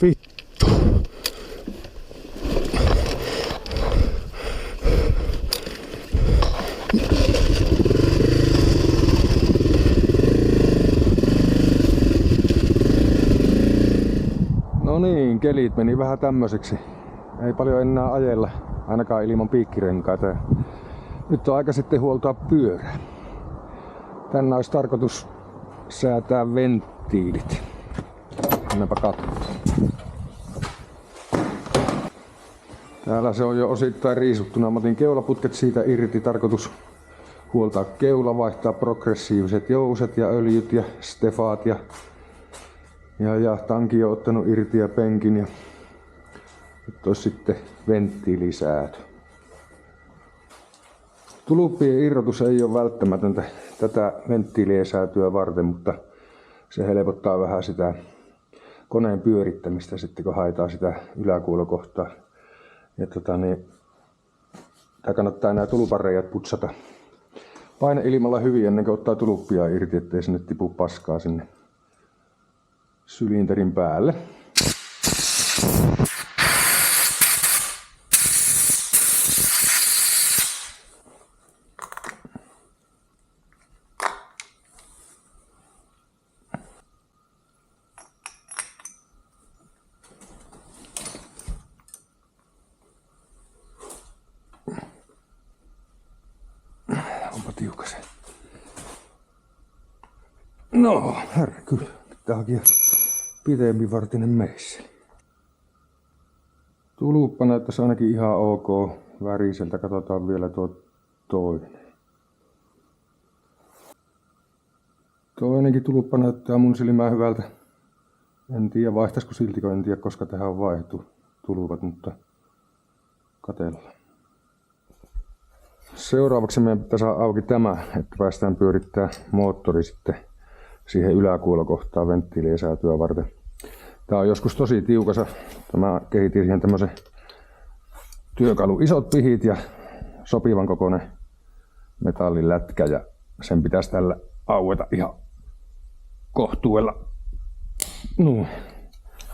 Vittu. No niin, kelit meni vähän tämmöiseksi. Ei paljon enää ajella, ainakaan ilman piikkirenkaita. Nyt on aika sitten huoltaa pyörää. Tänne olisi tarkoitus säätää venttiilit. Mennäänpä katsomaan. Täällä se on jo osittain riisuttuna. Mä otin keulaputket siitä irti. Tarkoitus huoltaa keula, vaihtaa progressiiviset jouset ja öljyt ja stefaat ja tanki on ottanut irti ja penkin. Ja nyt olisi sitten venttiilisäätö. Tulppien irrotus ei ole välttämätöntä tätä venttiilisäätöä varten, mutta se helpottaa vähän sitä koneen pyörittämistä sitten, kun haetaan sitä yläkuulokohtaa. Ja tää kannattaa nämä tulpanreijät putsata paineilmalla hyvin ennen kuin ottaa tuluppia irti, ettei sinne tipu paskaa sinne sylinterin päälle. Onpa tiukas. No, herra kyllä. Pitää hakea pitempivartinen meisseli. Tuluppa näyttäisi ainakin ihan ok väriseltä. Katsotaan vielä tuo toinen. Toinenkin tuluppa näyttää mun silmään hyvältä. En tiedä vaihtaisiko siltikö, en tiedä koska tähän on vaihdettu tulupat, mutta katsellaan. Seuraavaksi meidän pitää saada auki tämä, että päästään pyörittämään moottori sitten siihen yläkuulokohtaan venttiilisäätöä varten. Tää on joskus tosi tiukassa. Mä kehitin siihen tämmösen työkalu isot pihit ja sopivan kokoinen metallilätkä ja sen pitäisi tällä aueta ihan kohtuudella. No.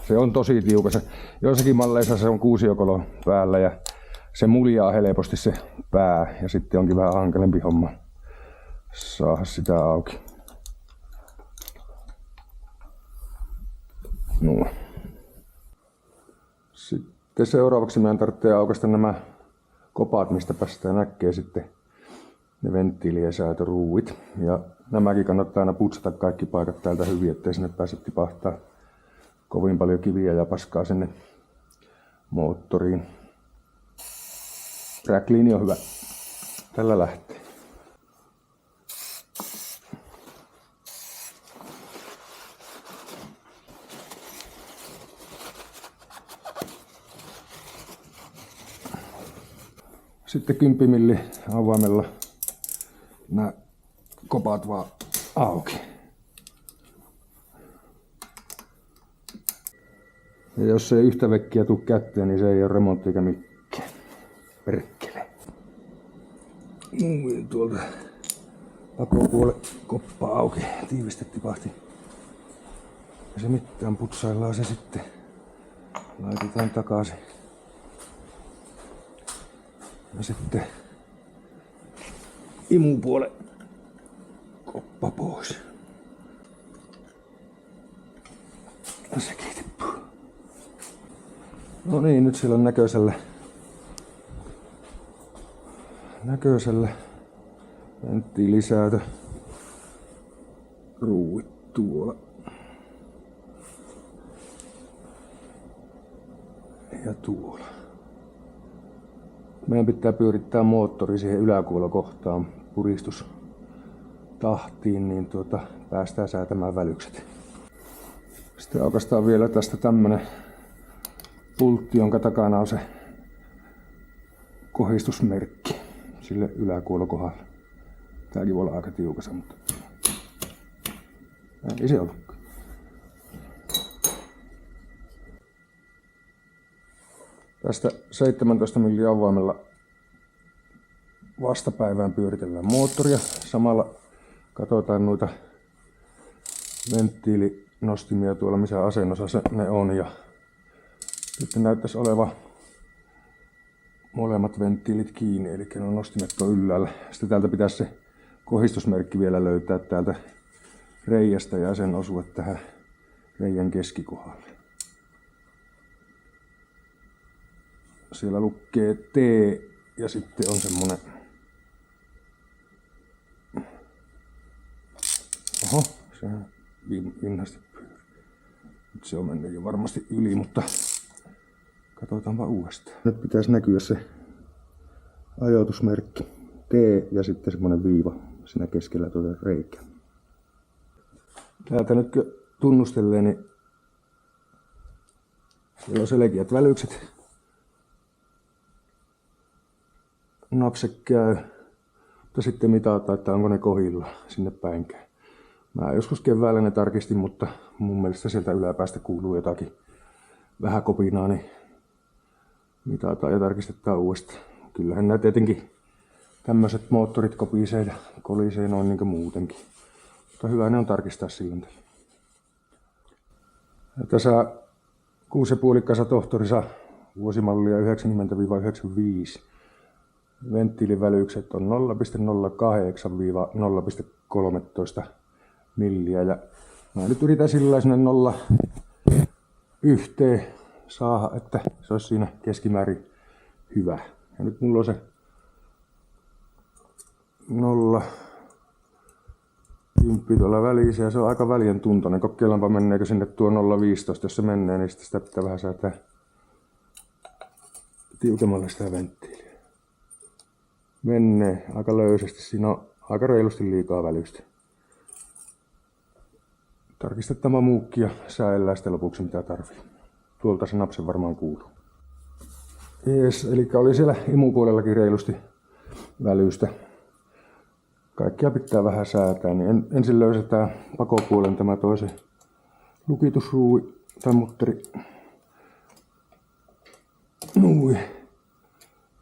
Se on tosi tiukassa. Joissakin malleissa se on kuusiokolo päällä ja se muljaa helposti se pää ja sitten onkin vähän hankalempi homma saada sitä auki. No. Sitten seuraavaksi meidän tarvitsee aukaista nämä kopat, mistä päästään näkee sitten ne venttiili- ja säätöruuvit. Ja nämäkin kannattaa aina putsata kaikki paikat täältä hyvin, ettei sinne pääse tipahtaa kovin paljon kiviä ja paskaa sinne moottoriin. Trackliini on hyvä. Tällä lähtee. Sitten 10 milli avaimella nämä kopat vaan auki. Ja jos ei yhtä vekkiä tule kätteen, niin se ei ole remontti eikä mikään. Perkkele. Tuolta pakopuolen koppa auki. Tiiviste tipahti. Ja se mitään putsaillaan se sitten. Laitetaan takaisin. Ja sitten imupuolen koppa pois. Ja sekin tippuu. No niin, nyt siellä on näköisellä venttiilisäätö ruuvit tuolla. Ja tuolla. Meidän pitää pyörittää moottori siihen yläkuulokohtaan puristustahtiin, niin päästään säätämään välykset. Sitten aukaistaan vielä tästä tämmönen pultti, jonka takana on se kohistusmerkki sille yläkuulokohdalle. Tääkin voi olla aika tiukassa, mutta ei se ollutkaan. Tästä 17 milli avaimella vastapäivään pyöritellään moottoria. Samalla katsotaan noita venttiilinostimia tuolla, missä asennossa ne on. Ja Sitten näyttäisi oleva molemmat venttiilit kiinni, eli nuo nostimet on ylhäällä. Sitten täältä pitäisi se kohistusmerkki vielä löytää täältä reiästä ja sen osua tähän reijän keskikohdalle. Siellä lukee T ja sitten on semmonen... Oho, sehän vinhasti pyörii. Nyt se on mennyt jo varmasti yli, mutta katsotaanpa uudestaan. Nyt pitäisi näkyä se ajoitusmerkki T ja sitten semmonen viiva siinä keskellä tuota reikää. Täältä nyt kun tunnustelee, niin siellä on selkeät välykset. Napse käy, mutta sitten mitataan, että onko ne kohdilla sinne päinkään. Mä joskus keväällä ne tarkistin, mutta mun mielestä sieltä yläpäästä kuuluu jotakin vähän kopinaa, niin mitataan ja tarkistetaan uudestaan. Kyllähän nämä tietenkin tämmöiset moottorit kopisee ja kolisee noin niin kuin muutenkin. Mutta hyvä ne on tarkistaa silloin. Ja tässä 6,5 kasa tohtorissa vuosimallia 90-95. Venttiilivälykset on 0,08-0,13 milliä. Ja mä nyt yritän sillä sinne 0,1 saada, että se olisi siinä keskimäärin hyvä. Ja nyt mulla on se 0,10 tuolla välissä ja se on aika väljän tuntoinen. Kokeillaanpa menneekö sinne tuo 0,15. Jos se menee, niin sitä pitää vähän säätää tiukemmalle sitä venttiiliä. Menee aika löysästi. Siinä on aika reilusti liikaa välystä. Tarkistetaan muukki ja sääellään sitten lopuksi mitä tarvii. Tuolta se napse varmaan kuuluu. Jees, eli oli siellä imupuolellakin reilusti välystä. Kaikkia pitää vähän säätää, niin ensin löysetään pakopuolen tämä toisen lukitusruuvi tai mutteri. Nui.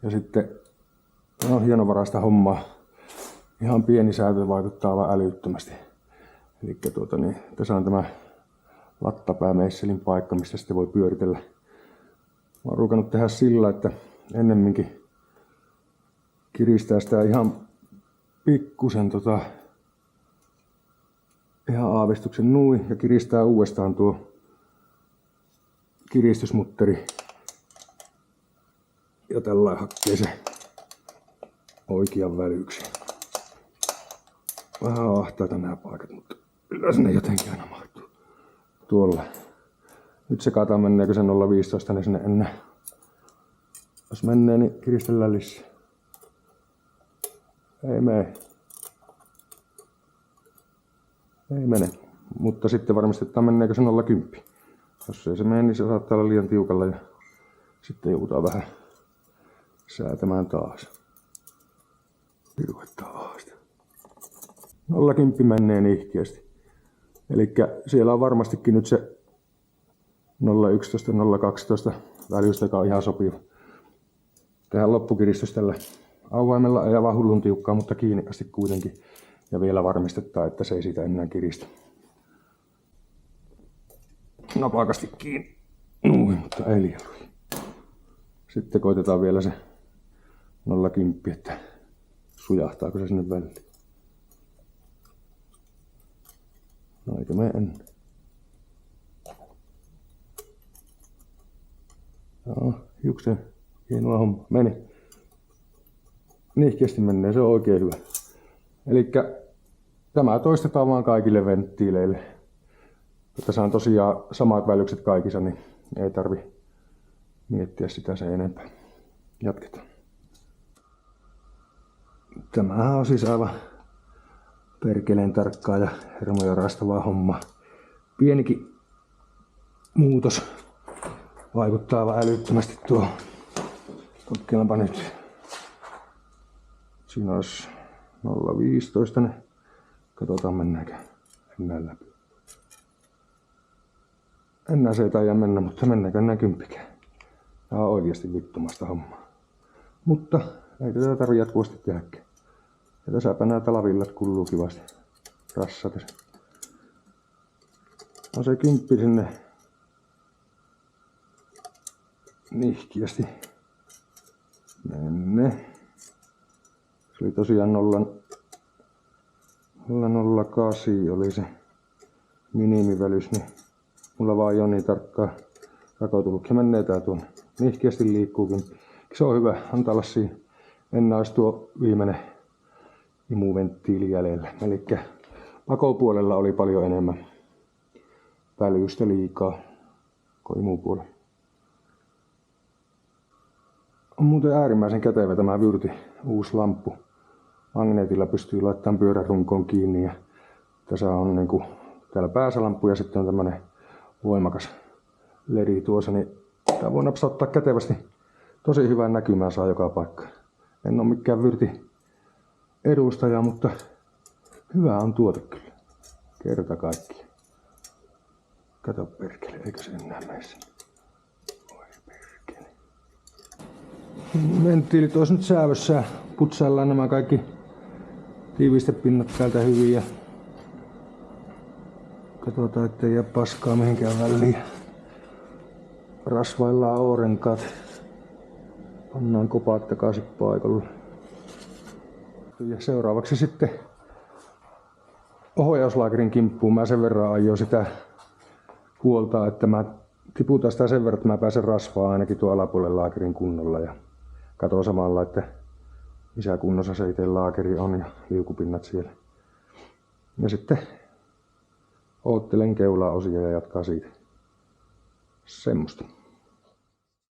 Ja sitten on hienovaraista hommaa. Ihan pieni säätö vaikuttaa vaan älyttömästi. Eli tässä on tämä lattapäämeisselin paikka, mistä sitten voi pyöritellä. Mä oon rukannut tehdä sillä, että ennemminkin kiristää sitä ihan pikkusen ihan aavistuksen nui ja kiristää uudestaan tuo kiristysmutteri. Ja tällä hakkee se oikean välyksi. Vähän ahtaita nämä paikat, mutta kyllä sinne jotenkin aina mahtuu. Tuolla. Nyt sekataan menneekö se 0,15 niin sinne enää. Jos menee, niin kiristellään lisää. Ei mene. Ei mene. Mutta sitten varmistetaan menneekö se 0,10. Jos ei se mene, niin se saattaa olla liian tiukalla ja sitten joudutaan vähän säätämään taas. Piruettaa ahasta. 0,10 menee nihkeästi. Elikkä siellä on varmastikin nyt se 0,11, 0,12 välystä, joka on ihan sopiva. Tehdään loppukiristys tällä auvaimella, ei aivan hullun tiukkaa, mutta kiinni asti kuitenkin. Ja vielä varmistetaan, että se ei siitä enää kiristä. Napakasti kiinni. Noin, mutta ei liian. Sitten koitetaan vielä se 0,10, että sujahtaako se sinne väliin. No eikö mene ennen? Joo, hiuksen hienoa homma. Meni. Nihkeästi menee, se on oikein hyvä. Elikkä tämä toistetaan vaan kaikille venttiileille. Tässä on tosiaan samat välykset kaikissa, niin ei tarvi miettiä sitä sen enempää. Jatketaan. Tämähän on siis aivan perkeleen tarkkaa ja hermoja raastavaa hommaa. Pienikin muutos vaikuttaa aivan älyttömästi tuohon. Kokeillaanpa nyt. Siinä olisi 0,15. Niin katsotaan mennäänkö enää läpi. Enää se ei taida mennä, mutta mennäänkö enää 10. Tää on oikeasti vittumasta hommaa. Mutta ei tätä tarvitse jatkuvasti tehdäkään. Ja tässäpä nämä talavillat kuuluu kivasti rassata. On se 10 sinne nihkiästi menne. Se oli tosiaan 008 oli se minimivälys, niin mulla vaan ei ole niin tarkkaa rakoa ja menee tää tuonne. Nihkeästi liikkuukin. Se on hyvä, antaa olla siinä. Enää olisi tuo viimeinen imuventtiili jäljellä. Elikkä pakopuolella oli paljon enemmän välystä liikaa kuin imupuolella. On muuten äärimmäisen kätevä tämä Vyrti uusi lamppu. Magneetilla pystyy laittamaan pyörän runkoon kiinni ja tässä on niinku täällä päässä lamppu ja sitten on tämmönen voimakas LED tuossa, niin tää voi napsauttaa kätevästi. Tosi hyvää näkymää saa joka paikka. En oo mikään Vyrti edustaja, mutta hyvä on tuote kyllä. Kerta kaikki. Kato perkele, eikö se enää mene sinne? Oi perkele. Venttiilit olisi nyt säävössä. Putsaillaan nämä kaikki tiivistepinnat täältä hyvin ja katsotaan, ettei jää paskaa mihinkään väliin. Rasvaillaan oorenkaat. Pannaan kopaat takaisin paikalle. Ja seuraavaksi sitten ohjauslaakerin kimppuun. Mä sen verran aion sitä puoltaa, että mä tiputan sitä sen verran, että mä pääsen rasvaa ainakin tuon alapuolen laakerin kunnolla. Ja katon samalla, että missä kunnossa se itse laakeri on ja liukupinnat siellä. Ja sitten oottelen keulaa osia ja jatkaa siitä. Semmosta.